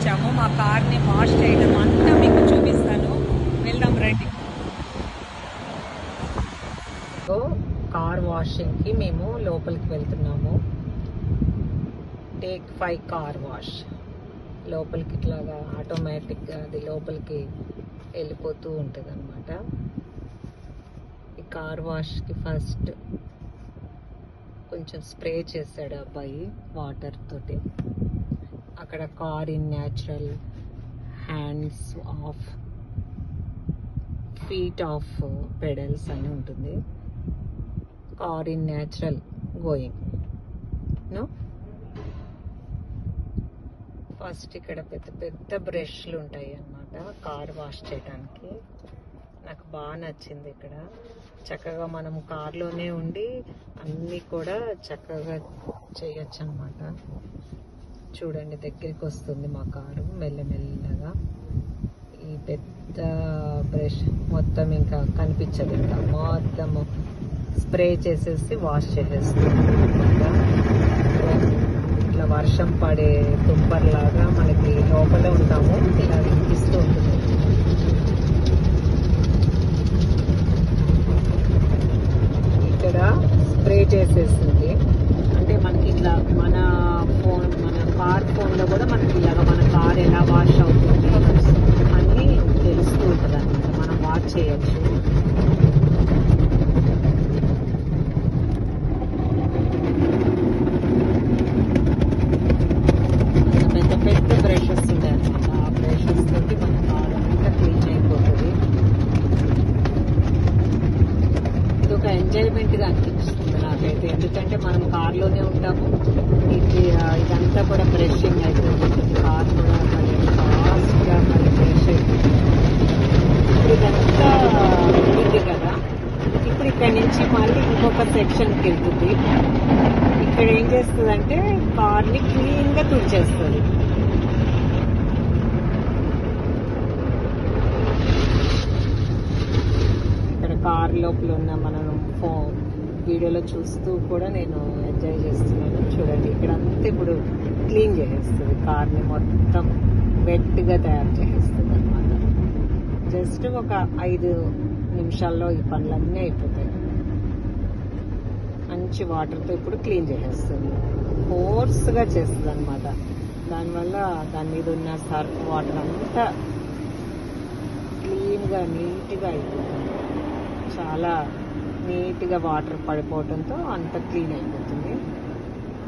వచ్చాము. మా కార్ని వాష్ చేయడం అంతా మీకు చూపిస్తాను. వెళ్దాం రండి. కార్ వాషింగ్కి మేము లోపలికి వెళ్తున్నాము. Take 5 car wash. లోపలికి ఇట్లాగా ఆటోమేటిక్గా అది లోపలికి వెళ్ళిపోతూ ఉంటుంది అనమాట. ఈ కార్ వాష్కి ఫస్ట్ కొంచెం స్ప్రే చేశాడు అబ్బాయి వాటర్ తోటి. అక్కడ car in neutral, hands off, feet off pedals అని ఉంటుంది. Car in neutral going no. First ఇక్కడ పెద్ద పెద్ద బ్రష్లు ఉంటాయి అన్నమాట కార్ వాష్ చేయడానికి. నాకు బాగా నచ్చింది. ఇక్కడ చక్కగా మనం కార్లోనే ఉండి అన్నీ కూడా చక్కగా చేయొచ్చు అన్నమాట. చూడండి, దగ్గరికి వస్తుంది మా కారు మెల్లమెల్లగా. ఈ పెద్ద బ్రష్ మొత్తం ఇంకా కనిపించదు, ఇంకా మొత్తం స్ప్రే చేసేసి వాష్ చేసేస్తుంది అన్నమాట. ఇట్లా వర్షం పడే తుంపర్లాగా మనకి లోపలే ఉంటాము, ఇలా వినిపిస్తూ ఉంటుంది. ఇక్కడ స్ప్రే చేసేసింది అంటే మనకి ఇట్లా మన కార్ ఫోన్లో కూడా మనకి ఇలాగ మన కార్ ఎలా వాష్ అవుతుంది అన్నీ తెలుస్తూ ఉంటుంది అన్నమాట. మనం వాష్ చేయొచ్చు. ఎంజాయ్మెంట్గా అనిపిస్తుంది నాకైతే, ఎందుకంటే మనం కార్లోనే ఉంటాము. ఇదంతా కూడా బ్రషింగ్ అయిపోతుంది, కార్ కూడా మళ్ళీ ఫాస్ట్గా మళ్ళీ ఫ్రెష్ అయిపోతుంది. ఇప్పుడు ఇదంతా ఉంది కదా. ఇప్పుడు ఇక్కడ నుంచి మళ్ళీ ఇంకొక సెక్షన్కి వెళ్తుంది. ఇక్కడ ఏం చేస్తుందంటే కార్ని క్లీన్గా తుడిచేస్తుంది. కార్ లోపల ఉన్న మనం వీడియోలో చూస్తూ కూడా నేను ఎంజాయ్ చేస్తున్నాను. చూడండి, ఇక్కడ అంతా ఇప్పుడు క్లీన్ చేసేస్తుంది, కార్ని మొత్తం వెట్గా తయారు చేసేస్తుంది అనమాట. జస్ట్ ఒక 5 నిమిషాల్లో ఈ పనులన్నీ అయిపోతాయి. మంచి వాటర్తో ఇప్పుడు క్లీన్ చేసేస్తుంది, ఫోర్స్గా చేస్తుంది అనమాట. దానివల్ల దాని మీద ఉన్న సర్ఫ్ వాటర్ అంతా క్లీన్గా నీట్గా అయిపోతుంది. చాలా నీట్గా వాటర్ పడిపోవడంతో అంత క్లీన్ అయిపోతుంది.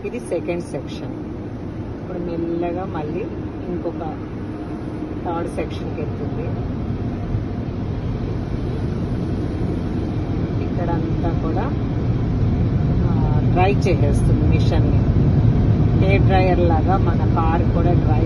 ఇది సెకండ్ సెక్షన్. ఇప్పుడు మెల్లగా మళ్ళీ ఇంకొక 3rd సెక్షన్కి వెళ్తుంది. ఇక్కడంతా కూడా డ్రై చేసేస్తుంది మిషన్ని. హెయిర్ డ్రైయర్ లాగా మన కార్ కూడా డ్రై